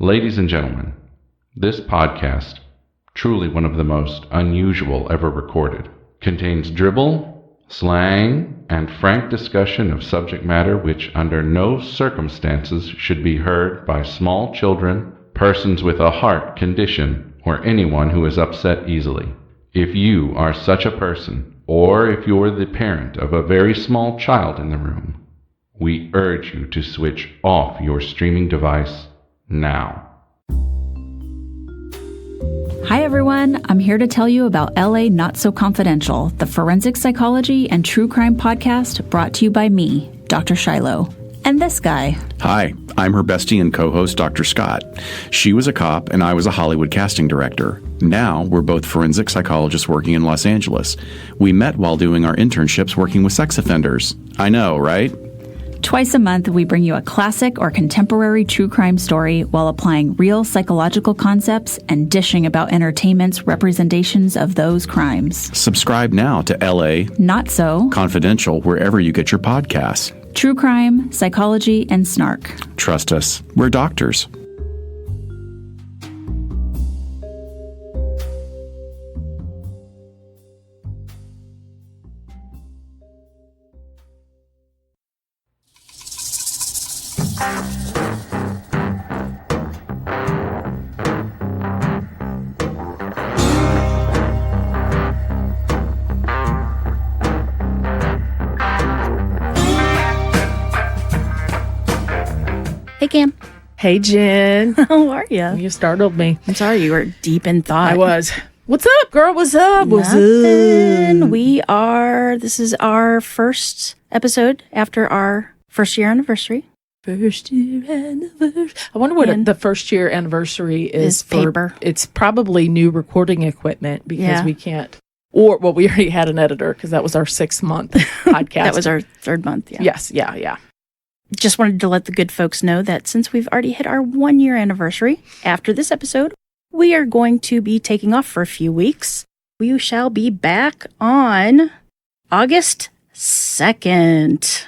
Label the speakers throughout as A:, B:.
A: Ladies and gentlemen, this podcast, truly one of the most unusual ever recorded, contains dribble, slang, and frank discussion of subject matter which under no circumstances should be heard by small children, persons with a heart condition, or anyone who is upset easily. If you are such a person, or if you're the parent of a very small child in the room, we urge you to switch off your streaming device now.
B: Hi everyone, I'm here to tell you about LA Not So Confidential, the forensic psychology and true crime podcast brought to you by me, Dr. Shiloh, and this guy.
C: Hi, I'm her bestie and co-host, Dr. Scott. She was a cop and I was a Hollywood casting director. Now we're both forensic psychologists working in Los Angeles. We met while doing our internships working with sex offenders. I know, right?
B: Twice a month, we bring you a classic or contemporary true crime story while applying real psychological concepts and dishing about entertainment's representations of those crimes.
C: Subscribe now to LA
B: Not So
C: Confidential wherever you get your podcasts.
B: True crime, psychology, and snark.
C: Trust us, we're doctors.
B: Hey, Cam.
D: Hey, Jen.
B: How are you?
D: You startled me.
B: I'm sorry, you were deep in thought.
D: I was. What's up, girl? What's up? What's
B: Nothing.
D: up?
B: This is our first episode after our first year anniversary.
D: First year anniversary. I wonder what the first year anniversary is for.
B: Paper.
D: It's probably new recording equipment because
B: Yeah.
D: we can't. Or, well, we already had an editor because that was our 6-month podcast.
B: That was our third month, yeah.
D: Yes, yeah.
B: Just wanted to let the good folks know that since we've already hit our 1-year anniversary, after this episode, we are going to be taking off for a few weeks. We shall be back on August 2nd.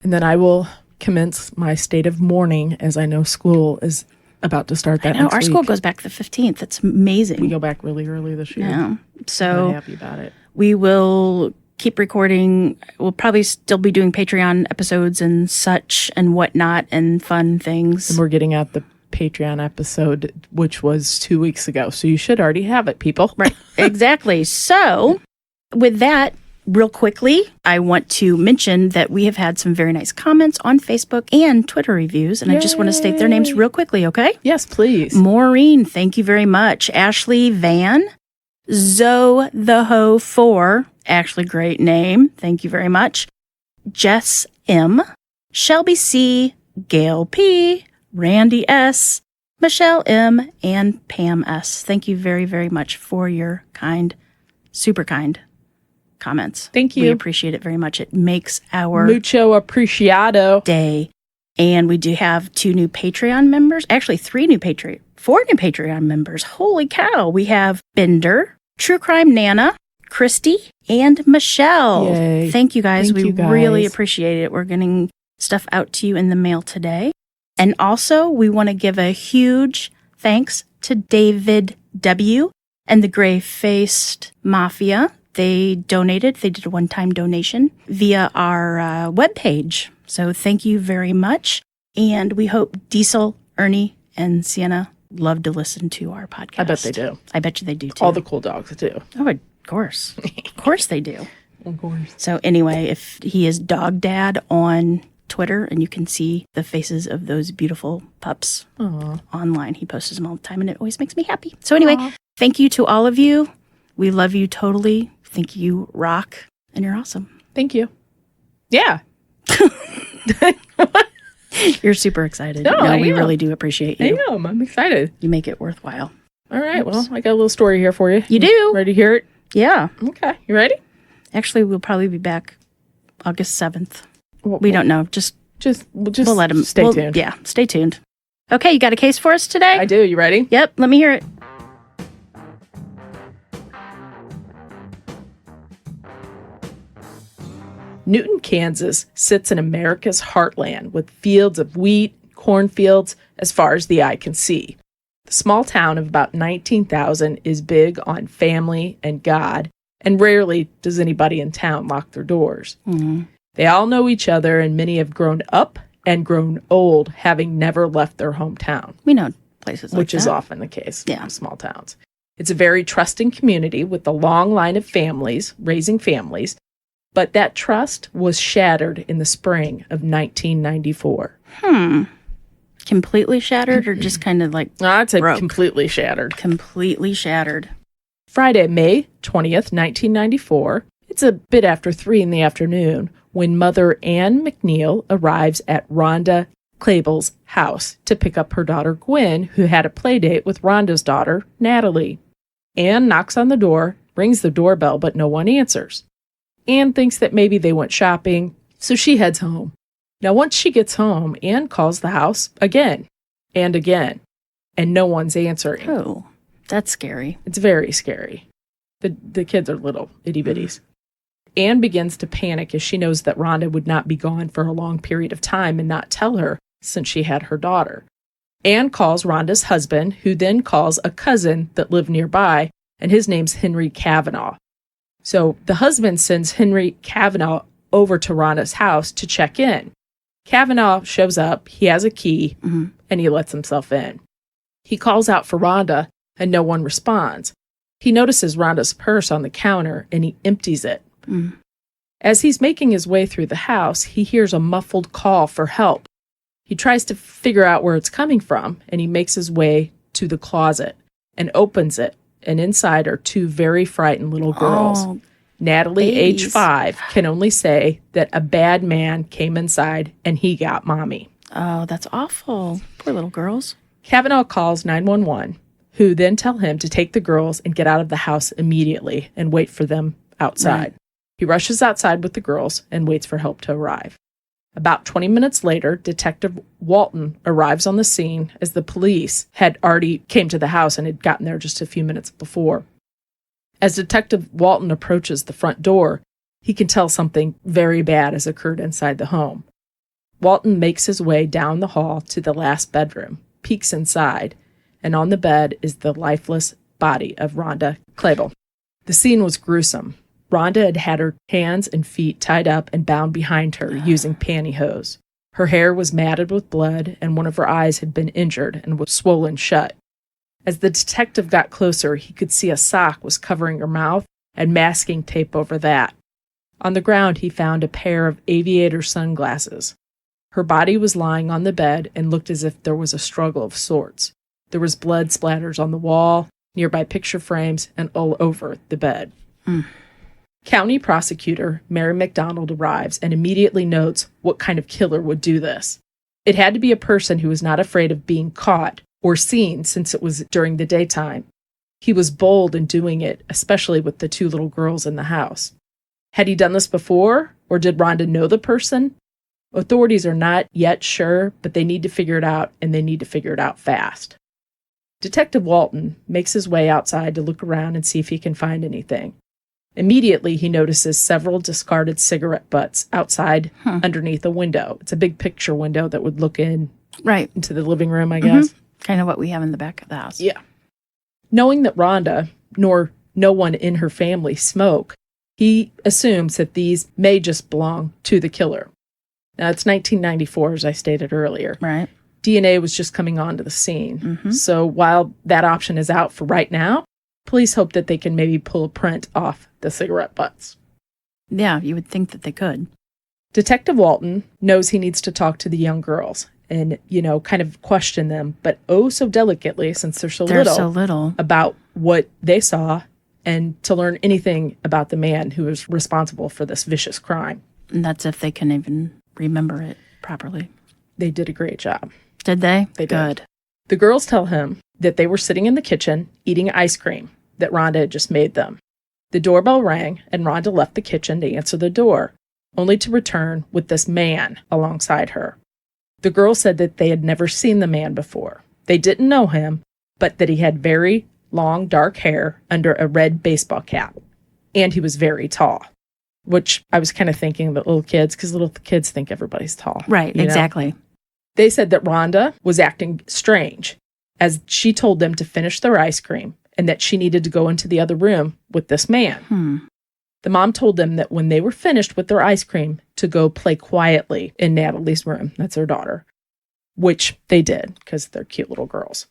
D: And then I will commence my state of mourning as I know school is about to start that
B: I know,
D: next
B: our
D: week.
B: school goes back the 15th. That's amazing.
D: We go back really early this year.
B: Yeah.
D: I'm
B: So
D: happy about it.
B: we will keep recording. We'll probably still be doing Patreon episodes and such and whatnot and fun things.
D: And we're getting out the Patreon episode, which was 2 weeks ago. So you should already have it, people.
B: Right. Exactly. So with that, real quickly, I want to mention that we have had some very nice comments on Facebook and Twitter reviews. And I just want to state their names real quickly, okay?
D: Yes, please.
B: Maureen, thank you very much. Ashley Van, Zoe the Ho 4, actually great name. Thank you very much. Jess M, Shelby C, Gail P, Randy S, Michelle M, and Pam S. Thank you very, very much for your kind, super kind comments.
D: Thank you.
B: We appreciate it very much. It makes our
D: Mucho apreciado.
B: day. And we do have 2 new Patreon members. Actually, 4 new Patreon members. Holy cow. We have Bender, True Crime Nana, Christy, and Michelle.
D: Yay.
B: Thank you guys.
D: Thank
B: We
D: you guys.
B: really appreciate it. We're getting stuff out to you in the mail today. And also, we want to give a huge thanks to David W. and the Gray-Faced Mafia. They donated. They did a one-time donation via our webpage. So thank you very much. And we hope Diesel, Ernie, and Sienna love to listen to our podcast.
D: I bet they do.
B: I bet you they do too.
D: All the cool dogs do.
B: Oh, of course. Of course they do.
D: Of course.
B: So anyway, if he is Dog Dad on Twitter, and you can see the faces of those beautiful pups online. He posts them all the time, and it always makes me happy. So anyway, Thank you to all of you. We love you totally. Think you rock, and you're awesome.
D: Thank you. Yeah.
B: You're super excited.
D: No, I
B: we
D: am.
B: really do appreciate you.
D: I am. I'm excited.
B: You make it worthwhile.
D: All right. Well, I got a little story here for you.
B: You do?
D: Ready to hear it?
B: Yeah.
D: Okay. You ready?
B: Actually, we'll probably be back August 7th.
D: Well,
B: We don't know. Just
D: we'll
B: let him
D: stay tuned.
B: Yeah, stay tuned. Okay, you got a case for us today?
D: I do. You ready?
B: Yep, let me hear it.
D: Newton, Kansas sits in America's heartland with fields of wheat, cornfields as far as the eye can see. The small town of about 19,000 is big on family and God, and rarely does anybody in town lock their doors.
B: Mm-hmm.
D: They all know each other, and many have grown up and grown old, having never left their hometown.
B: We know places like that.
D: Which is often the case in small towns. It's a very trusting community with a long line of families, raising families, but that trust was shattered in the spring of 1994.
B: Completely shattered or just kind of like
D: I'd say
B: broke?
D: completely shattered.
B: Completely shattered.
D: Friday, May 20th, 1994. It's a bit after 3 in the afternoon when Mother Ann McNeil arrives at Rhonda Krehbiel's house to pick up her daughter Gwen, who had a play date with Rhonda's daughter, Natalie. Ann knocks on the door, rings the doorbell, but no one answers. Ann thinks that maybe they went shopping, so she heads home. Now, once she gets home, Ann calls the house again and again, and no one's answering.
B: Oh, that's scary.
D: It's very scary. The kids are little itty-bitties. Ann begins to panic as she knows that Rhonda would not be gone for a long period of time and not tell her since she had her daughter. Ann calls Rhonda's husband, who then calls a cousin that lived nearby, and his name's Henry Kavanaugh. So the husband sends Henry Kavanaugh over to Rhonda's house to check in. Kavanaugh shows up, he has a key, and he lets himself in. He calls out for Rhonda, and no one responds. He notices Rhonda's purse on the counter, and he empties it. As he's making his way through the house, he hears a muffled call for help. He tries to figure out where it's coming from, and he makes his way to the closet and opens it, and inside are 2 very frightened little girls.
B: Oh,
D: Natalie,
B: babies.
D: age 5, can only say that a bad man came inside and he got mommy.
B: Oh, that's awful. Poor little girls.
D: Kavanaugh calls 911, who then tell him to take the girls and get out of the house immediately and wait for them outside.
B: Right.
D: He rushes outside with the girls and waits for help to arrive. About 20 minutes later, Detective Walton arrives on the scene as the police had already came to the house and had gotten there just a few minutes before. As Detective Walton approaches the front door, he can tell something very bad has occurred inside the home. Walton makes his way down the hall to the last bedroom, peeks inside, and on the bed is the lifeless body of Rhonda Krehbiel. The scene was gruesome. Rhonda had had her hands and feet tied up and bound behind her using pantyhose. Her hair was matted with blood, and one of her eyes had been injured and was swollen shut. As the detective got closer, he could see a sock was covering her mouth and masking tape over that. On the ground, he found a pair of Aviators sunglasses. Her body was lying on the bed and looked as if there was a struggle of sorts. There was blood splatters on the wall, nearby picture frames, and all over the bed. County prosecutor Mary McDonald arrives and immediately notes what kind of killer would do this. It had to be a person who was not afraid of being caught or seen since it was during the daytime. He was bold in doing it, especially with the 2 little girls in the house. Had he done this before, or did Rhonda know the person? Authorities are not yet sure, but they need to figure it out, and they need to figure it out fast. Detective Walton makes his way outside to look around and see if he can find anything. Immediately, he notices several discarded cigarette butts outside underneath a window. It's a big picture window that would look into the living room, I guess.
B: Kind of what we have in the back of the house.
D: Yeah. Knowing that Rhonda, nor no one in her family smoke, he assumes that these may just belong to the killer. Now, it's 1994, as I stated earlier.
B: Right.
D: DNA was just coming onto the scene. So while that option is out for right now, police hope that they can maybe pull a print off the cigarette butts.
B: Yeah, you would think that they could.
D: Detective Walton knows he needs to talk to the young girls and, kind of question them, but oh so delicately since they're so little about what they saw and to learn anything about the man who was responsible for this vicious crime.
B: And that's if they can even remember it properly.
D: They did a great job.
B: Did they?
D: They did.
B: Good.
D: The girls tell him that they were sitting in the kitchen eating ice cream that Rhonda had just made them. The doorbell rang, and Rhonda left the kitchen to answer the door, only to return with this man alongside her. The girls said that they had never seen the man before. They didn't know him, but that he had very long, dark hair under a red baseball cap, and he was very tall, which I was kind of thinking about little kids, because little kids think everybody's tall.
B: Right, exactly.
D: They said that Rhonda was acting strange as she told them to finish their ice cream and that she needed to go into the other room with this man. The mom told them that when they were finished with their ice cream to go play quietly in Natalie's room. That's their daughter, which they did because they're cute little girls.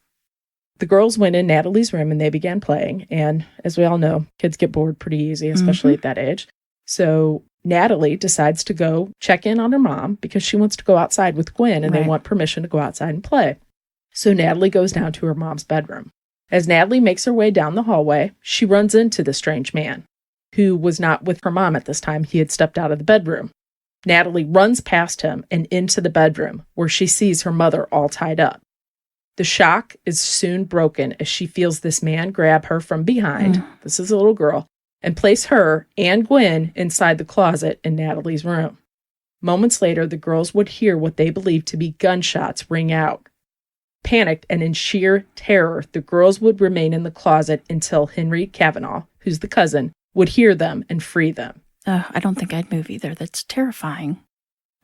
D: The girls went in Natalie's room and they began playing. And as we all know, kids get bored pretty easy, especially at that age. So Natalie decides to go check in on her mom because she wants to go outside with Gwen and they want permission to go outside and play. So Natalie goes down to her mom's bedroom. As Natalie makes her way down the hallway, she runs into the strange man, who was not with her mom at this time. He had stepped out of the bedroom. Natalie runs past him and into the bedroom where she sees her mother all tied up. The shock is soon broken as she feels this man grab her from behind, this is a little girl, and place her and Gwen inside the closet in Natalie's room. Moments later, the girls would hear what they believed to be gunshots ring out. Panicked and in sheer terror, the girls would remain in the closet until Henry Kavanaugh, who's the cousin, would hear them and free them.
B: I don't think I'd move either. That's terrifying.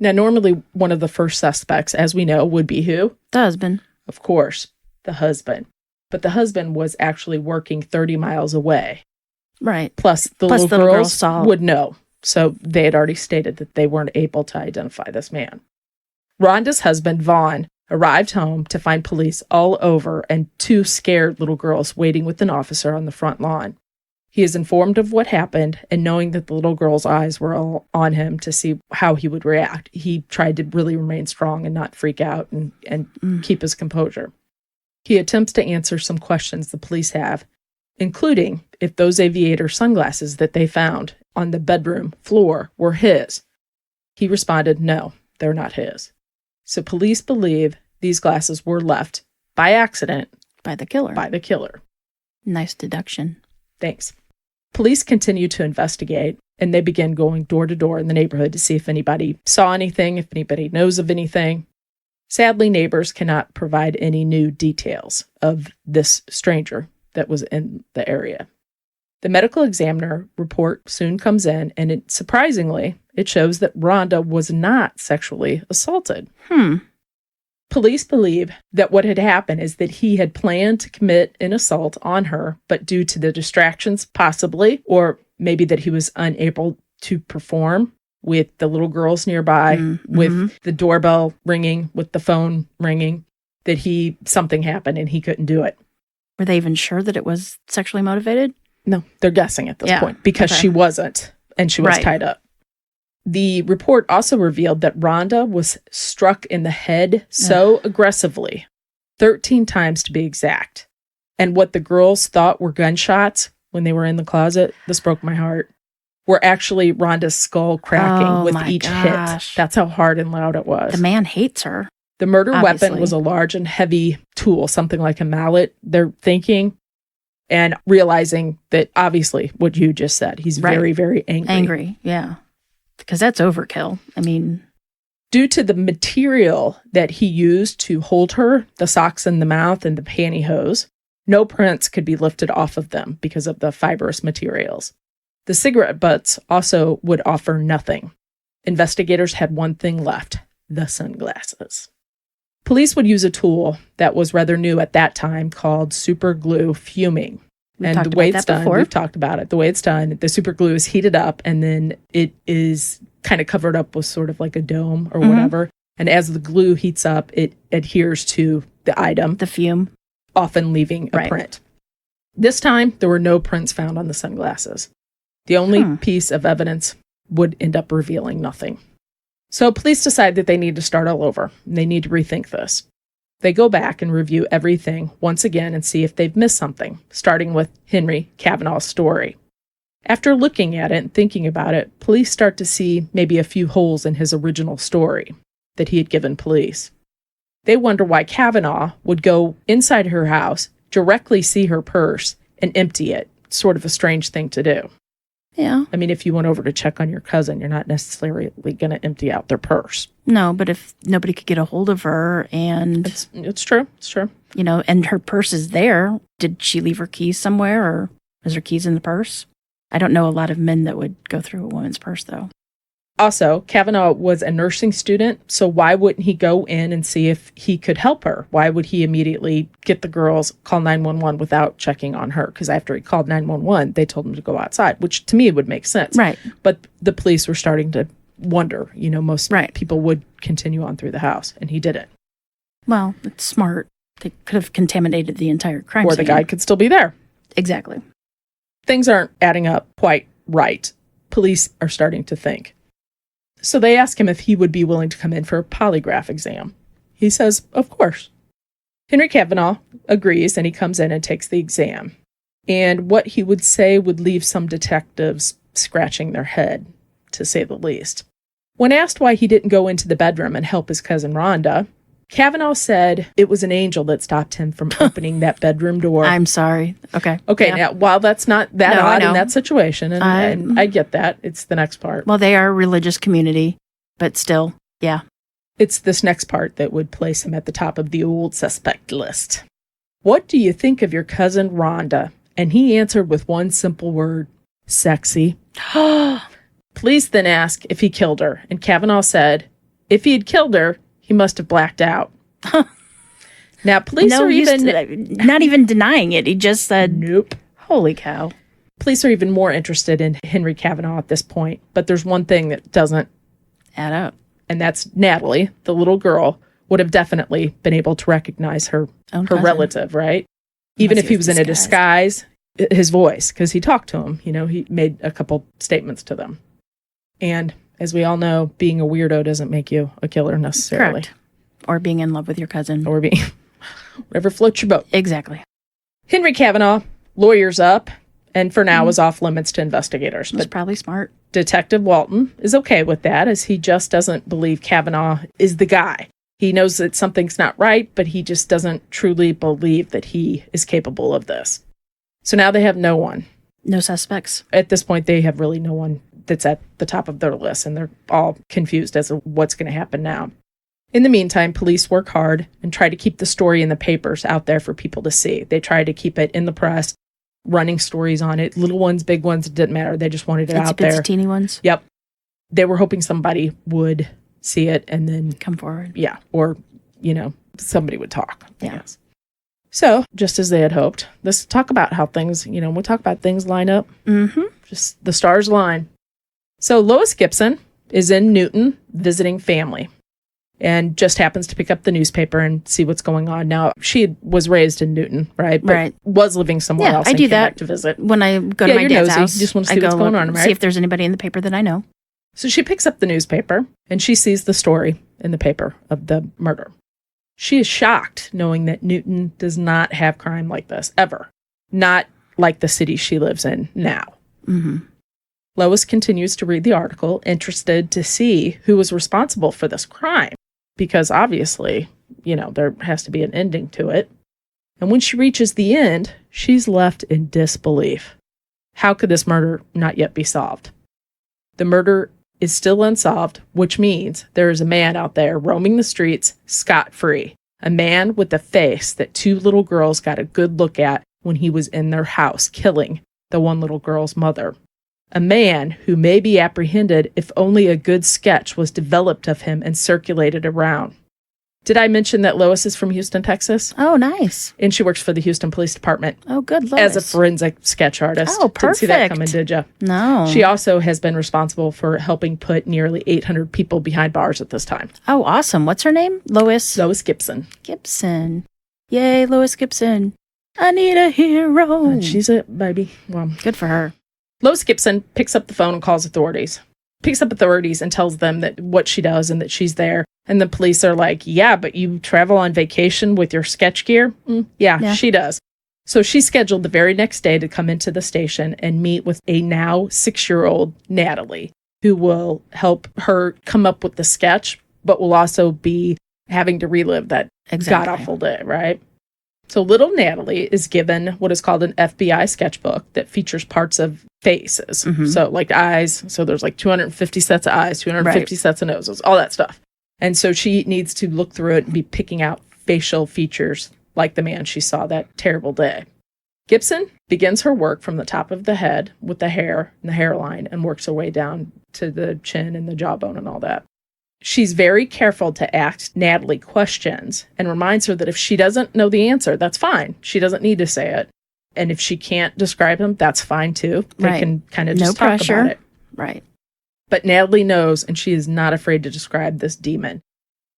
D: Now, normally one of the first suspects, as we know, would be who?
B: The husband.
D: Of course, the husband. But the husband was actually working 30 miles away.
B: Right.
D: Plus, the little girls would know. So they had already stated that they weren't able to identify this man. Rhonda's husband, Vaughn, arrived home to find police all over and 2 scared little girls waiting with an officer on the front lawn. He is informed of what happened, and knowing that the little girl's eyes were all on him to see how he would react, he tried to really remain strong and not freak out and keep his composure. He attempts to answer some questions the police have, including if those aviator sunglasses that they found on the bedroom floor were his. He responded, no, they're not his. So police believe these glasses were left by accident
B: by the killer. Nice deduction.
D: Thanks. Police continue to investigate, and they begin going door to door in the neighborhood to see if anybody saw anything, if anybody knows of anything. Sadly, neighbors cannot provide any new details of this stranger that was in the area. The medical examiner report soon comes in, and surprisingly, it shows that Rhonda was not sexually assaulted. Police believe that what had happened is that he had planned to commit an assault on her, but due to the distractions, possibly, or maybe that he was unable to perform with the little girls nearby, with the doorbell ringing, with the phone ringing, that something happened and he couldn't do it.
B: Were they even sure that it was sexually motivated?
D: No, they're guessing at this point because she wasn't, and she was tied up. The report also revealed that Rhonda was struck in the head so aggressively, 13 times to be exact. And what the girls thought were gunshots when they were in the closet, this broke my heart, were actually Rhonda's skull cracking with each hit. That's how hard and loud it was.
B: The man hates her.
D: The murder weapon was a large and heavy tool, something like a mallet, they're thinking, and realizing that obviously what you just said, he's very, very angry.
B: Angry, yeah. Because that's overkill. I mean,
D: due to the material that he used to hold her, the socks in the mouth and the pantyhose, no prints could be lifted off of them because of the fibrous materials. The cigarette butts also would offer nothing. Investigators had one thing left, the sunglasses. Police would use a tool that was rather new at that time called super glue fuming. And the way it's done, we've talked about it. The way it's done, the super glue is heated up and then it is kind of covered up with sort of like a dome or whatever. And as the glue heats up, it adheres to the item.
B: The fume.
D: Often leaving a print. This time, there were no prints found on the sunglasses. The only piece of evidence would end up revealing nothing. So police decide that they need to start all over. They need to rethink this. They go back and review everything once again and see if they've missed something, starting with Henry Kavanaugh's story. After looking at it and thinking about it, police start to see maybe a few holes in his original story that he had given police. They wonder why Kavanaugh would go inside her house, directly see her purse, and empty it. Sort of a strange thing to do.
B: Yeah.
D: I mean, if you went over to check on your cousin, you're not necessarily going to empty out their purse.
B: No, but if nobody could get a hold of her and...
D: It's true. It's true.
B: You know, and her purse is there. Did she leave her keys somewhere, or is her keys in the purse? I don't know a lot of men that would go through a woman's purse, though.
D: Also, Kavanaugh was a nursing student, so why wouldn't he go in and see if he could help her? Why would he immediately get the girls, call 911 without checking on her? Because after he called 911, they told him to go outside, which to me would make sense.
B: Right.
D: But the police were starting to wonder, most people would continue on through the house, and he didn't.
B: Well, it's smart. They could have contaminated the entire crime scene.
D: Or the guy could still be there.
B: Exactly.
D: Things aren't adding up quite right. Police are starting to think. So they ask him if he would be willing to come in for a polygraph exam. He says, of course. Henry Kavanaugh agrees, and he comes in and takes the exam. And what he would say would leave some detectives scratching their head, to say the least. When asked why he didn't go into the bedroom and help his cousin Rhonda, Kavanaugh said it was an angel that stopped him from opening that bedroom door.
B: I'm sorry. Okay.
D: Okay, now, while that's not that odd in that situation, and I get that, it's the next part.
B: Well, they are a religious community, but still, yeah.
D: It's this next part that would place him at the top of the old suspect list. What do you think of your cousin Rhonda? And he answered with one simple word, sexy. Police then asked if he killed her, and Kavanaugh said, if he had killed her, he must have blacked out. Now, police are even...
B: not even denying it. He just said...
D: Nope.
B: Holy cow.
D: Police are even more interested in Henry Kavanaugh at this point, but there's one thing that doesn't
B: add up.
D: And that's Natalie, the little girl, would have definitely been able to recognize her relative, right? Even if he was in a disguise, his voice, because he talked to him. He made a couple statements to them. And as we all know, being a weirdo doesn't make you a killer necessarily.
B: Correct. Or being in love with your cousin.
D: Or being... whatever floats your boat.
B: Exactly.
D: Henry Kavanaugh, lawyers up, and for now is off limits to investigators.
B: That's probably smart.
D: Detective Walton is okay with that, as he just doesn't believe Kavanaugh is the guy. He knows that something's not right, but he just doesn't truly believe that he is capable of this. So now they have no one.
B: No suspects.
D: At this point, they have really no one that's at the top of their list, and they're all confused as to what's going to happen now. In the meantime, police work hard and try to keep the story in the papers out there for people to see. They try to keep it in the press, running stories on it. Little ones, big ones, it didn't matter. They just wanted it out there.
B: It's teeny ones?
D: Yep. They were hoping somebody would see it and then...
B: come forward.
D: Yeah. Or, somebody would talk, I guess. So, just as they had hoped, let's talk about how things, we'll talk about things line up.
B: Mm-hmm.
D: Just the stars align. So Lois Gibson is in Newton visiting family and just happens to pick up the newspaper and see what's going on. Now, she was raised in Newton, right? But
B: right.
D: Was living somewhere else.
B: I do that
D: to visit.
B: When I go to my dad's house.
D: You just want to see what's going on, right?
B: See if there's anybody in the paper that I know.
D: So she picks up the newspaper and she sees the story in the paper of the murder. She is shocked knowing that Newton does not have crime like this, ever. Not like the city she lives in now.
B: Mm-hmm.
D: Lois continues to read the article, interested to see who was responsible for this crime. Because obviously, there has to be an ending to it. And when she reaches the end, she's left in disbelief. How could this murder not yet be solved? The murder is still unsolved, which means there is a man out there roaming the streets scot-free. A man with a face that two little girls got a good look at when he was in their house killing the one little girl's mother. A man who may be apprehended if only a good sketch was developed of him and circulated around. Did I mention that Lois is from Houston, Texas?
B: Oh, nice.
D: And she works for the Houston Police Department.
B: Oh, good Lois.
D: As a forensic sketch artist.
B: Oh, perfect.
D: Didn't see that coming, did you?
B: No.
D: She also has been responsible for helping put nearly 800 people behind bars at this time.
B: Oh, awesome. What's her name? Lois
D: Gibson.
B: Gibson. Yay, Lois Gibson. I need a hero.
D: And she's it, baby. Well,
B: good for her.
D: Lois Gibson picks up the phone and calls authorities. Picks up authorities and tells them that what she does and that she's there. And the police are like, yeah, but you travel on vacation with your sketch gear? Yeah, she does. So she's scheduled the very next day to come into the station and meet with a now 6-year-old Natalie, who will help her come up with the sketch, but will also be having to relive that god-awful day, right? So little Natalie is given what is called an FBI sketchbook that features parts of faces. Mm-hmm. So like eyes. So there's like 250 sets of eyes, 250 sets of noses, all that stuff. And so she needs to look through it and be picking out facial features like the man she saw that terrible day. Gibson begins her work from the top of the head with the hair and the hairline and works her way down to the chin and the jawbone and all that. She's very careful to ask Natalie questions and reminds her that if she doesn't know the answer, that's fine. She doesn't need to say it. And if she can't describe him, that's fine too. They can kind of just talk about it.
B: Right.
D: But Natalie knows, and she is not afraid to describe this demon.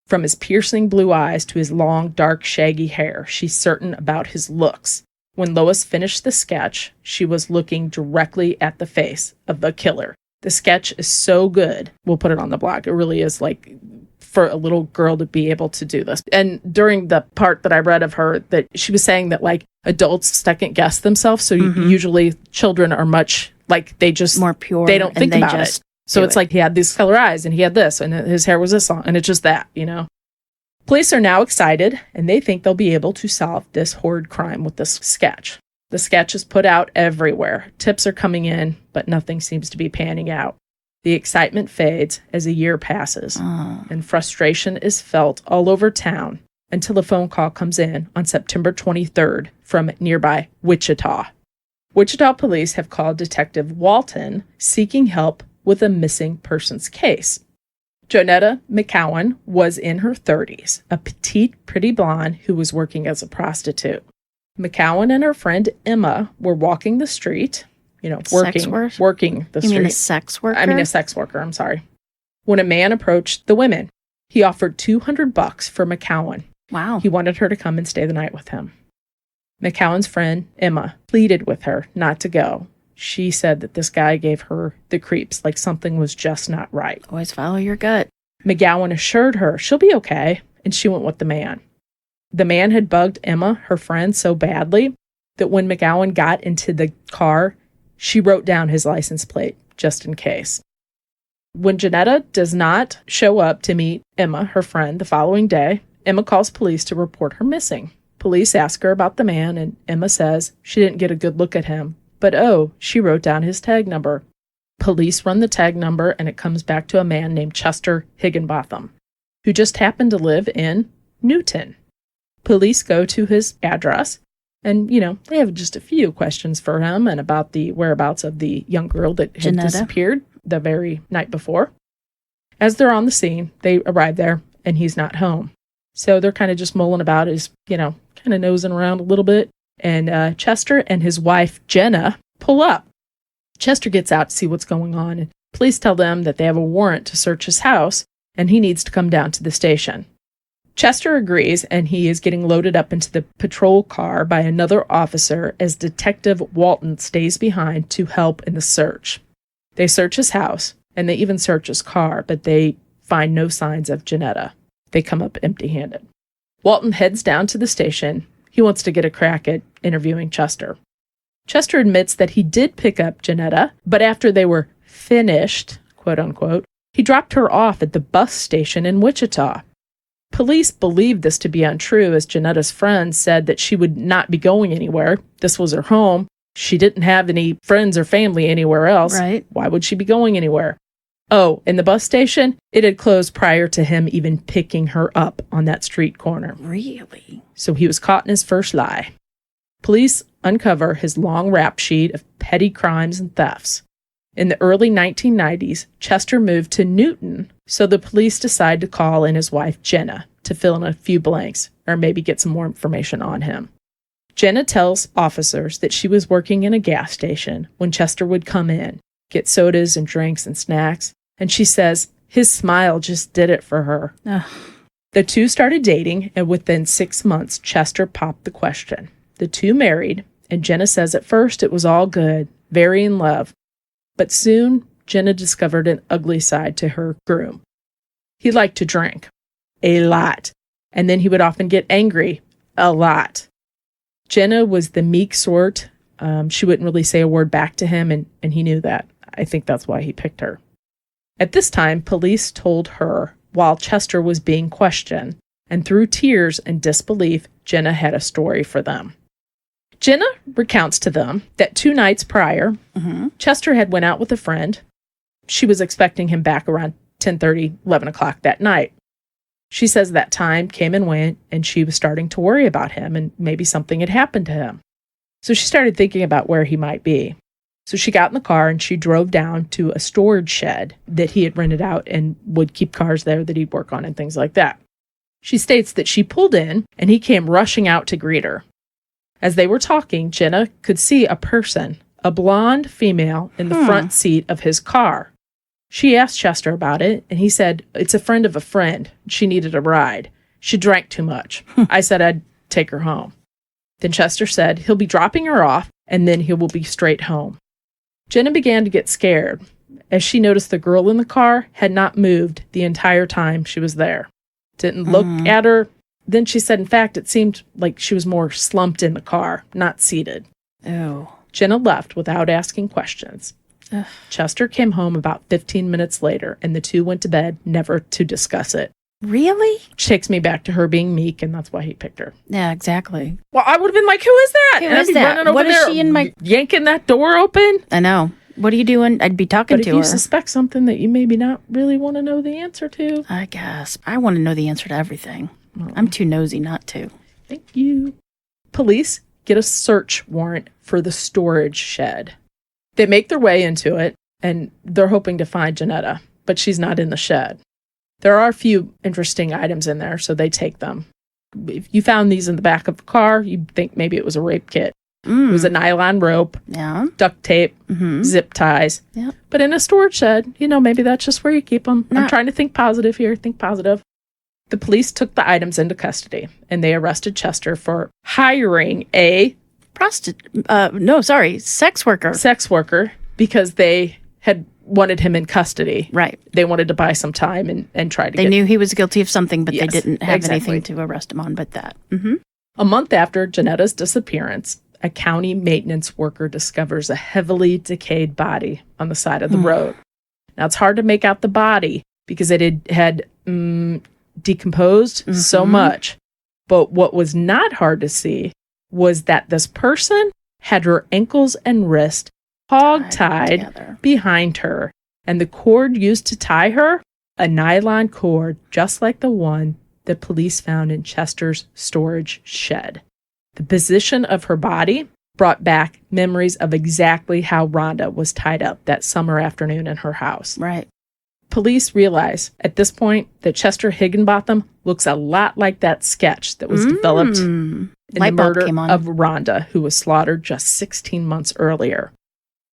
D: From his piercing blue eyes to his long, dark, shaggy hair, she's certain about his looks. When Lois finished the sketch, she was looking directly at the face of the killer. The sketch is so good. We'll put it on the blog. It really is like for a little girl to be able to do this. And during the part that I read of her, that she was saying that like adults second guess themselves. So usually children are much like they just
B: more pure.
D: They don't think about it. So it's like he had these color eyes and he had this and his hair was this long and it's just that, you know. Police are now excited and they think they'll be able to solve this horrid crime with this sketch. The sketch is put out everywhere. Tips are coming in, but nothing seems to be panning out. The excitement fades as a year passes, and frustration is felt all over town until a phone call comes in on September 23rd from nearby Wichita. Wichita police have called Detective Walton seeking help with a missing persons case. Jonetta McCowan was in her 30s, a petite, pretty blonde who was working as a prostitute. McCowan and her friend Emma were walking the street, working the street.
B: You mean a sex worker?
D: I mean a sex worker, I'm sorry. When a man approached the women, he offered $200 for McCowan.
B: Wow.
D: He wanted her to come and stay the night with him. McCowan's friend Emma pleaded with her not to go. She said that this guy gave her the creeps, like something was just not right.
B: Always follow your gut.
D: McGowan assured her she'll be okay, and she went with the man. The man had bugged Emma, her friend, so badly that when McGowan got into the car, she wrote down his license plate just in case. When Jonetta does not show up to meet Emma, her friend, the following day, Emma calls police to report her missing. Police ask her about the man, and Emma says she didn't get a good look at him. But she wrote down his tag number. Police run the tag number, and it comes back to a man named Chester Higginbotham, who just happened to live in Newton. Police go to his address, and, they have just a few questions for him and about the whereabouts of the young girl that had disappeared the very night before. As they're on the scene, they arrive there, and he's not home. So they're kind of just mulling about his, kind of nosing around a little bit. And Chester and his wife, Jenna, pull up. Chester gets out to see what's going on, and police tell them that they have a warrant to search his house, and he needs to come down to the station. Chester agrees, and he is getting loaded up into the patrol car by another officer as Detective Walton stays behind to help in the search. They search his house, and they even search his car, but they find no signs of Jonetta. They come up empty-handed. Walton heads down to the station. He wants to get a crack at interviewing Chester. Chester admits that he did pick up Jonetta, but after they were finished, quote unquote, he dropped her off at the bus station in Wichita. Police believed this to be untrue, as Jonetta's friends said that she would not be going anywhere. This was her home. She didn't have any friends or family anywhere else.
B: Right.
D: Why would she be going anywhere? In the bus station, it had closed prior to him even picking her up on that street corner.
B: Really?
D: So he was caught in his first lie. Police uncover his long rap sheet of petty crimes and thefts. In the early 1990s, Chester moved to Newton, so the police decide to call in his wife, Jenna, to fill in a few blanks or maybe get some more information on him. Jenna tells officers that she was working in a gas station when Chester would come in, get sodas and drinks and snacks, and she says his smile just did it for her.
B: Ugh.
D: The two started dating, and within 6 months, Chester popped the question. The two married, and Jenna says at first it was all good, very in love. But soon, Jenna discovered an ugly side to her groom. He liked to drink. A lot. And then he would often get angry. A lot. Jenna was the meek sort. She wouldn't really say a word back to him, and he knew that. I think that's why he picked her. At this time, police told her while Chester was being questioned, and through tears and disbelief, Jenna had a story for them. Jenna recounts to them that 2 nights prior, Chester had went out with a friend. She was expecting him back around 10:30, 11 o'clock that night. She says that time came and went, and she was starting to worry about him, and maybe something had happened to him. So she started thinking about where he might be. So she got in the car and she drove down to a storage shed that he had rented out and would keep cars there that he'd work on and things like that. She states that she pulled in and he came rushing out to greet her. As they were talking, Jenna could see a person, a blonde female, in the front seat of his car. She asked Chester about it, and he said, it's a friend of a friend. She needed a ride. She drank too much. I said I'd take her home. Then Chester said he'll be dropping her off, and then he will be straight home. Jenna began to get scared, as she noticed the girl in the car had not moved the entire time she was there. Didn't look at her. Then she said, in fact, it seemed like she was more slumped in the car, not seated.
B: Oh.
D: Jenna left without asking questions.
B: Ugh.
D: Chester came home about 15 minutes later, and the two went to bed, never to discuss it.
B: Really?
D: Which takes me back to her being meek, and that's why he picked her.
B: Yeah, exactly.
D: Well, I would have been like, who is that?
B: Who
D: and
B: is
D: I'd be
B: that?
D: running over
B: What is
D: there,
B: she in my...
D: yanking that door open.
B: I know. What are you doing? I'd be talking
D: But
B: to
D: if you
B: her.
D: suspect something that you maybe not really want to know the answer to.
B: I guess. I want to know the answer to everything. I'm too nosy not to.
D: Thank you. Police get a search warrant for the storage shed. They make their way into it, and they're hoping to find Janetta, but she's not in the shed. There are a few interesting items in there, so they take them. If you found these in the back of the car, you'd think maybe it was a rape kit. It was a nylon rope,
B: Yeah.
D: duct tape, zip ties.
B: Yeah.
D: But in a storage shed, maybe that's just where you keep them. I'm trying to think positive here. Think positive. The police took the items into custody, and they arrested Chester for hiring a
B: sex worker.
D: sex worker because they had wanted him in custody.
B: Right.
D: They wanted to buy some time and try to
B: They knew he was guilty of something, but they
D: Yes,
B: didn't have
D: exactly.
B: anything to arrest him on but that.
D: A month after Janetta's disappearance, a county maintenance worker discovers a heavily decayed body on the side of the road. Now, it's hard to make out the body because it had decomposed so much. But what was not hard to see was that this person had her ankles and wrist hog-tied
B: together
D: behind her. And the cord used to tie her, a nylon cord just like the one that police found in Chester's storage shed. The position of her body brought back memories of exactly how Rhonda was tied up that summer afternoon in her house.
B: Right.
D: Police realize at this point that Chester Higginbotham looks a lot like that sketch that was developed in the
B: Light bulb
D: murder
B: came on.
D: of Rhonda, who was slaughtered just 16 months earlier.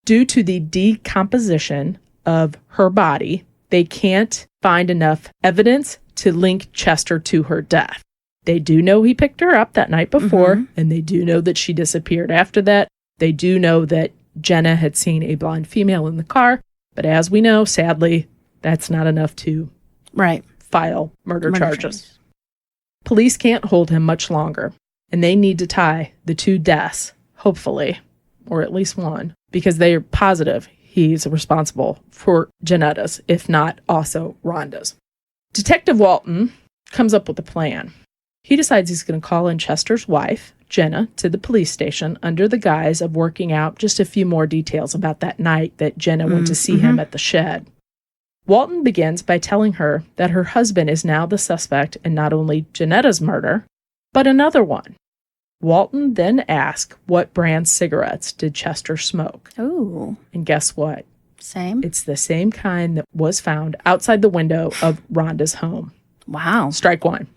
D: Due to the decomposition of her body, they can't find enough evidence to link Chester to her death. They do know he picked her up that night before, and they do know that she disappeared after that. They do know that Jenna had seen a blonde female in the car, but as we know, sadly, that's not enough to file murder charges. Police can't hold him much longer, and they need to tie the two deaths, hopefully, or at least one, because they are positive he's responsible for Janetta's, if not also Rhonda's. Detective Walton comes up with a plan. He decides he's going to call in Chester's wife, Jenna, to the police station under the guise of working out just a few more details about that night that Jenna went to see him at the shed. Walton begins by telling her that her husband is now the suspect in not only Janetta's murder, but another one. Walton then asks what brand cigarettes did Chester smoke.
B: Oh.
D: And guess what?
B: Same?
D: It's the same kind that was found outside the window of Rhonda's home.
B: Wow.
D: Strike one.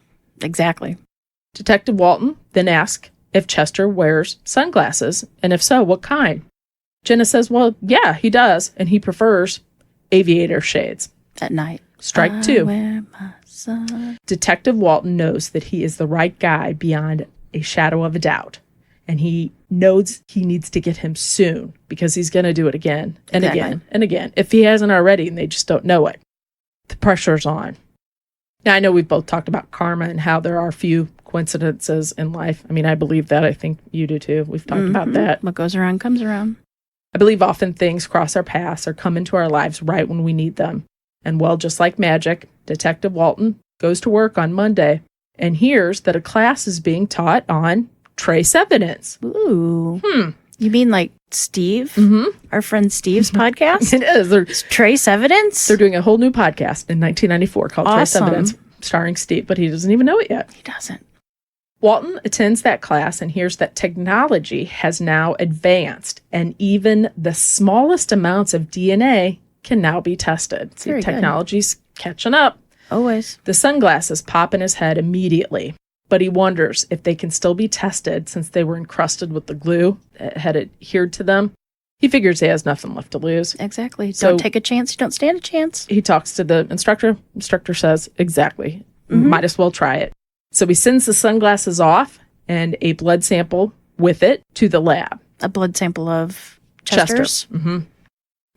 B: Exactly.
D: Detective Walton then asks if Chester wears sunglasses, and if so, what kind? Jenna says, well, yeah, he does, and he prefers aviator shades.
B: At night.
D: Strike two.
B: Wear my sun.
D: Detective Walton knows that he is the right guy beyond a shadow of a doubt, and he knows he needs to get him soon because he's going to do it again and again and again if he hasn't already and they just don't know it. The pressure's on. Now, I know we've both talked about karma and how there are few coincidences in life. I mean, I believe that. I think you do too. We've talked about that.
B: What goes around comes around.
D: I believe often things cross our paths or come into our lives right when we need them. And well, just like magic, Detective Walton goes to work on Monday and hears that a class is being taught on trace evidence.
B: Ooh. You mean like Steve? Our friend Steve's podcast?
D: It is.
B: Trace Evidence?
D: They're doing a whole new podcast in 1994 called Trace
B: Awesome.
D: Evidence, starring Steve, but he doesn't even know it yet.
B: He doesn't.
D: Walton attends that class and hears that technology has now advanced, and even the smallest amounts of DNA can now be tested. See, technology's catching up.
B: Always.
D: The sunglasses pop in his head immediately, but he wonders if they can still be tested since they were encrusted with the glue that had adhered to them. He figures he has nothing left to lose.
B: Exactly.
D: So
B: don't take a chance. You don't stand a chance.
D: He talks to the instructor. Instructor says, exactly. Might as well try it. So he sends the sunglasses off and a blood sample with it to the lab.
B: A blood sample of Chester's?
D: Chester.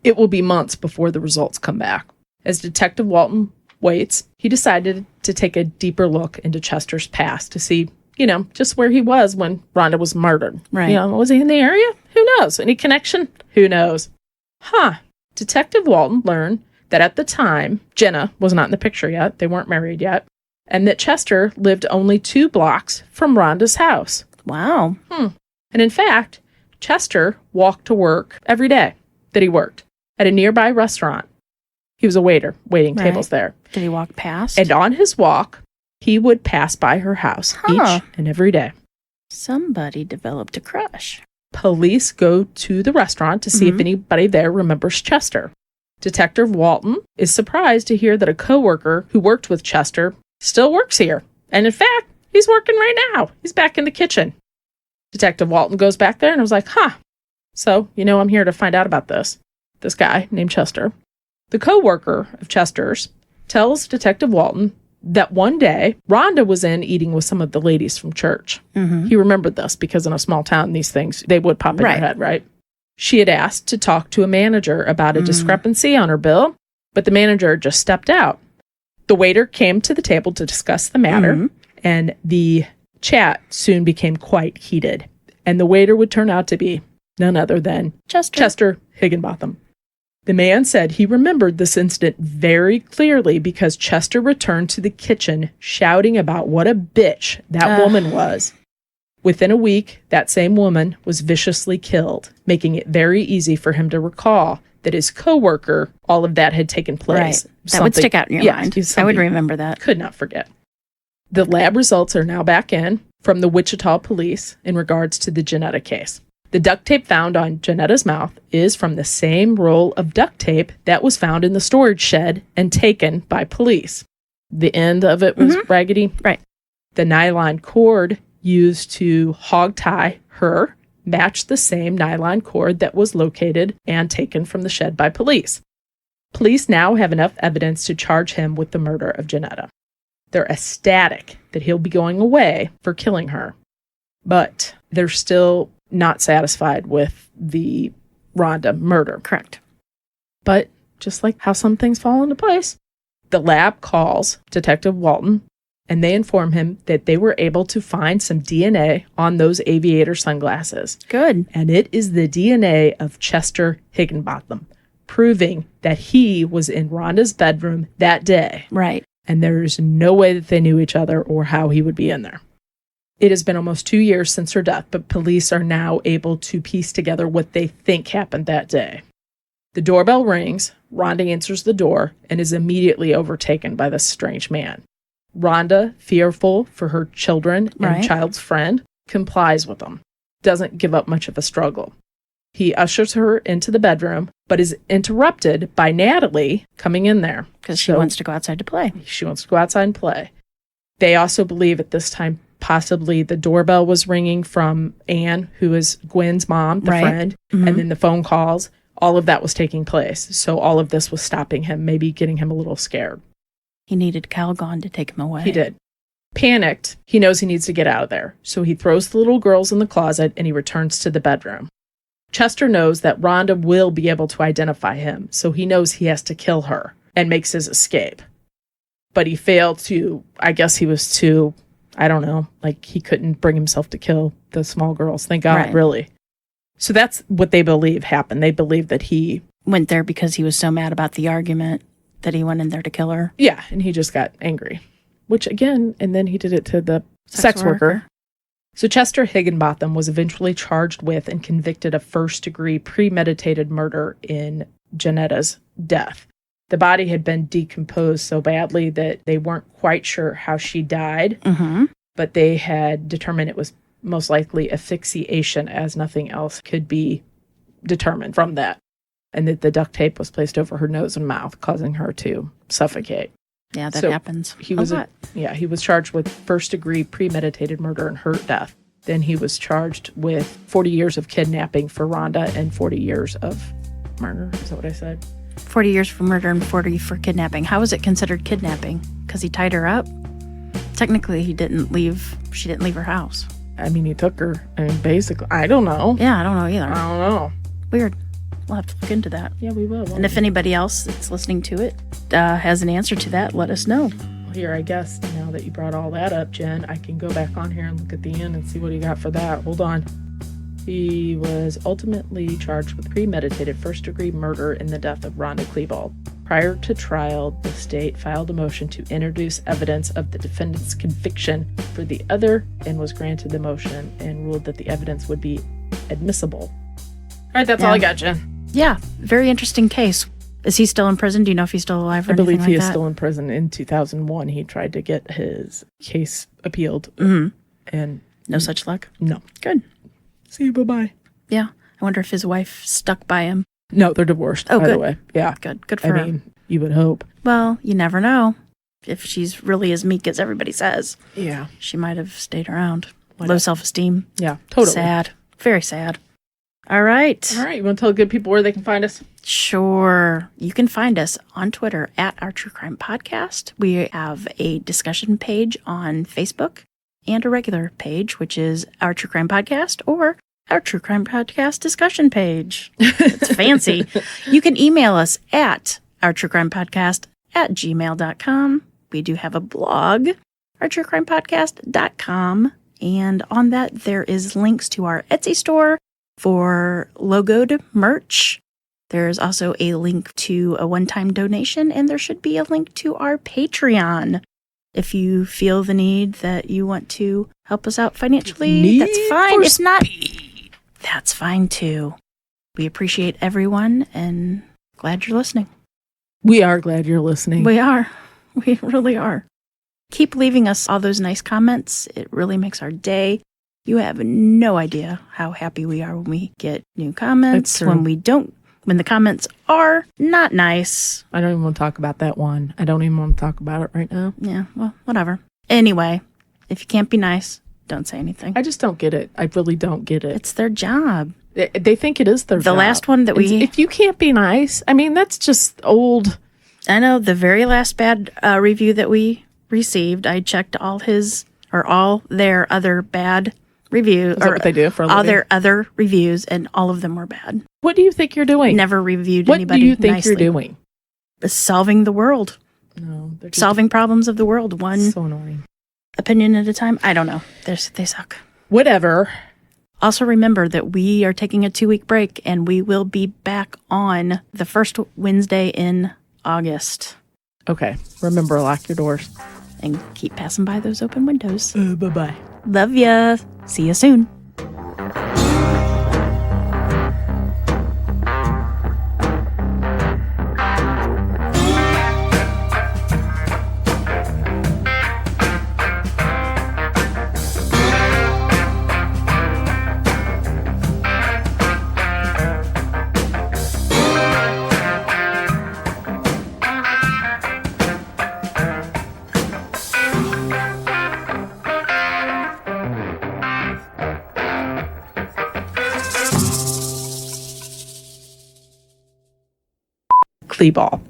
D: It will be months before the results come back. As Detective Walton waits, he decided to take a deeper look into Chester's past to see, just where he was when Rhonda was murdered.
B: Right.
D: Was he in the area? Who knows? Any connection? Who knows? Detective Walton learned that at the time, Jenna was not in the picture yet. They weren't married yet. And that Chester lived only 2 blocks from Rhonda's house.
B: Wow.
D: And in fact, Chester walked to work every day that he worked at a nearby restaurant. He was a waiter, waiting tables there.
B: Did he walk past?
D: And on his walk, he would pass by her house each and every day.
B: Somebody developed a crush.
D: Police go to the restaurant to see if anybody there remembers Chester. Detective Walton is surprised to hear that a coworker who worked with Chester still works here. And in fact, he's working right now. He's back in the kitchen. Detective Walton goes back there and was like, So, I'm here to find out about this guy named Chester. The coworker of Chester's tells Detective Walton that one day Rhonda was in eating with some of the ladies from church. He remembered this because in a small town, these things, they would pop in your head, right? She had asked to talk to a manager about a discrepancy on her bill, but the manager just stepped out. The waiter came to the table to discuss the matter, and the chat soon became quite heated. And the waiter would turn out to be none other than Chester Higginbotham. The man said he remembered this incident very clearly because Chester returned to the kitchen shouting about what a bitch that woman was. Within a week, that same woman was viciously killed, making it very easy for him to recall that his coworker, all of that had taken place.
B: Right. That would stick out in your mind. I would remember that.
D: Could not forget. The lab results are now back in from the Wichita police in regards to the Janetta case. The duct tape found on Janetta's mouth is from the same roll of duct tape that was found in the storage shed and taken by police. The end of it was raggedy.
B: Right.
D: The nylon cord used to hog tie her matched the same nylon cord that was located and taken from the shed by police. Police now have enough evidence to charge him with the murder of Janetta. They're ecstatic that he'll be going away for killing her, but they're still not satisfied with the Rhonda murder.
B: Correct.
D: But just like how some things fall into place, the lab calls Detective Walton and they inform him that they were able to find some DNA on those aviator sunglasses.
B: Good.
D: And it is the DNA of Chester Higginbotham, proving that he was in Rhonda's bedroom that day.
B: Right.
D: And there's no way that they knew each other or how he would be in there. It has been almost 2 years since her death, but police are now able to piece together what they think happened that day. The doorbell rings, Rhonda answers the door, and is immediately overtaken by this strange man. Rhonda, fearful for her children and child's friend, complies with him, doesn't give up much of a struggle. He ushers her into the bedroom, but is interrupted by Natalie coming in there.
B: Because she wants to go outside to play.
D: She wants to go outside and play. They also believe at this time possibly the doorbell was ringing from Anne, who is Gwen's mom, the friend, and then the phone calls. All of that was taking place. So all of this was stopping him, maybe getting him a little scared.
B: He needed Calgon to take him away.
D: He did. Panicked, he knows he needs to get out of there. So he throws the little girls in the closet and he returns to the bedroom. Chester knows that Rhonda will be able to identify him, so he knows he has to kill her and makes his escape. But he failed to, I guess he was too, I don't know, like he couldn't bring himself to kill the small girls. Thank God, really. So that's what they believe happened. They believe that he
B: went there because he was so mad about the argument that he went in there to kill her.
D: Yeah, and he just got angry. Which again, and then he did it to the sex worker. So Chester Higginbotham was eventually charged with and convicted of first-degree premeditated murder in Janetta's death. The body had been decomposed so badly that they weren't quite sure how she died. but they had determined it was most likely asphyxiation, as nothing else could be determined from that, and that the duct tape was placed over her nose and mouth, causing her to suffocate.
B: Yeah, that happens.
D: He was he was charged with first-degree premeditated murder and hurt death. Then he was charged with 40 years of kidnapping for Rhonda and 40 years of murder. Is that what I said?
B: 40 years for murder and 40 for kidnapping. How is it considered kidnapping? Because he tied her up? Technically, she didn't leave her house.
D: I mean, he took her. I mean, basically, I don't know.
B: Yeah, I don't know either.
D: I don't know.
B: Weird. We'll have to look into that.
D: Yeah, we will.
B: And if anybody else that's listening to it has an answer to that, let us know.
D: Here, I guess, now that you brought all that up, Jen, I can go back on here and look at the end and see what he got for that. Hold on. He was ultimately charged with premeditated first-degree murder in the death of Rhonda Krehbiel. Prior to trial, the state filed a motion to introduce evidence of the defendant's conviction for the other and was granted the motion and ruled that the evidence would be admissible. All right, that's all I got, Jen.
B: Yeah, very interesting case. Is he still in prison? Do you know if he's still alive or anything like that?
D: I believe he is still in prison. In 2001, he tried to get his case appealed. And
B: no such luck?
D: No.
B: Good.
D: See you, bye-bye.
B: Yeah. I wonder if his wife stuck by him.
D: No, they're divorced, by the way. Yeah.
B: Good for her.
D: I mean, you would hope.
B: Well, you never know. If she's really as meek as everybody says.
D: Yeah.
B: She might have stayed around. Low self-esteem.
D: Yeah, totally.
B: Sad. Very sad. All right.
D: You want to tell good people where they can find us?
B: Sure. You can find us on Twitter at Our True Crime Podcast. We have a discussion page on Facebook and a regular page, which is Our True Crime Podcast or Our True Crime Podcast discussion page. It's fancy. You can email us at ourtruecrimepodcast@gmail.com. We do have a blog, ourtruecrimepodcast.com. And on that, there is links to our Etsy store for logoed merch. There's also a link to a one-time donation, and there should be a link to our Patreon. If you feel the need that you want to help us out financially, that's fine. If not, that's fine too. We appreciate everyone and glad you're listening.
D: We are glad you're listening.
B: We are. We really are. Keep leaving us all those nice comments. It really makes our day. You have no idea how happy we are when we get new comments, when the comments are not nice.
D: I don't even want to talk about that one. I don't even want to talk about it right now.
B: Yeah, well, whatever. Anyway, if you can't be nice, don't say anything.
D: I just don't get it. I really don't get it.
B: It's their job.
D: They think it is their job.
B: The last one that
D: if you can't be nice, I mean, that's just old.
B: I know the very last bad review that we received, I checked all their other bad reviews.
D: Is that what they do for a living?
B: All their other reviews, and all of them were bad.
D: What do you think you're doing?
B: Never reviewed anybody
D: What do you think
B: nicely.
D: you're doing?
B: Solving the world.
D: No.
B: Solving problems of the world, one
D: so annoying.
B: opinion at a time. I don't know. They suck.
D: Whatever.
B: Also remember that we are taking a 2-week break, and we will be back on the first Wednesday in August.
D: Okay. Remember, lock your doors.
B: And keep passing by those open windows.
D: Bye-bye.
B: Love ya. See you soon.
D: Kleeball.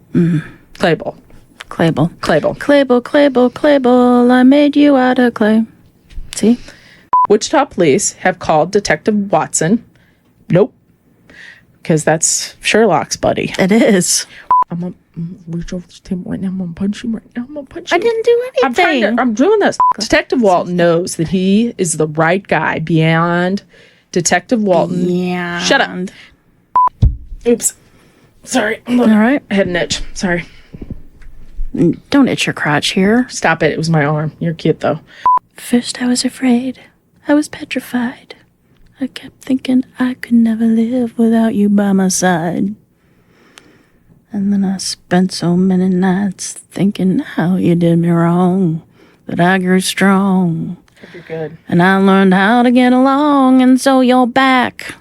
D: Clayball.
B: Clayball, I made you out of clay. See?
D: Wichita police have called Detective Watson. Nope. Because that's Sherlock's buddy.
B: It is.
D: I'm going to reach over this table right now. I'm going to punch him right now.
B: I didn't do anything.
D: I'm doing this. Detective Walton knows that he is the right guy beyond Detective Walton.
B: Yeah.
D: Shut up. Oops. Sorry.
B: All right.
D: I had an itch. Sorry.
B: Don't itch your crotch here.
D: Stop it. It was my arm. You're cute, though.
B: First I was afraid. I was petrified. I kept thinking I could never live without you by my side. And then I spent so many nights thinking how you did me wrong. That I grew strong.
D: If you're good.
B: And I learned how to get along, and so you're back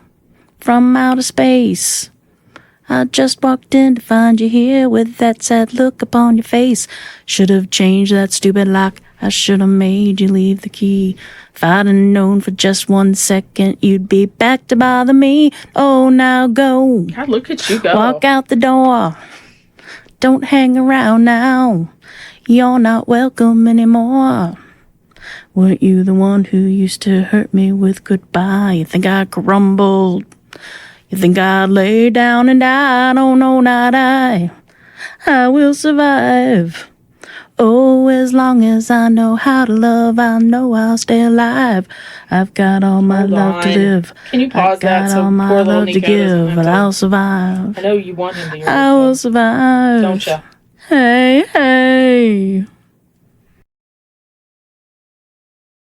B: from outer space. I just walked in to find you here with that sad look upon your face. Should have changed that stupid lock. I should have made you leave the key. If I'd have known for just 1 second you'd be back to bother me. Oh, now go.
D: God, look at you go.
B: Walk out the door. Don't hang around now. You're not welcome anymore. Weren't you the one who used to hurt me with goodbye? You think I crumbled? You think I'd lay down and die? Oh, no, not I. I will survive. Oh, as long as I know how to love, I know I'll stay alive. I've got all my
D: Hold
B: love to
D: on.
B: live.
D: Can you pause
B: I've got
D: that so
B: all my
D: poor little
B: love to
D: Nico doesn't
B: give,
D: have
B: but
D: to-
B: I'll survive.
D: I know you want him to hear
B: I will survive.
D: Don't ya?
B: Hey, hey.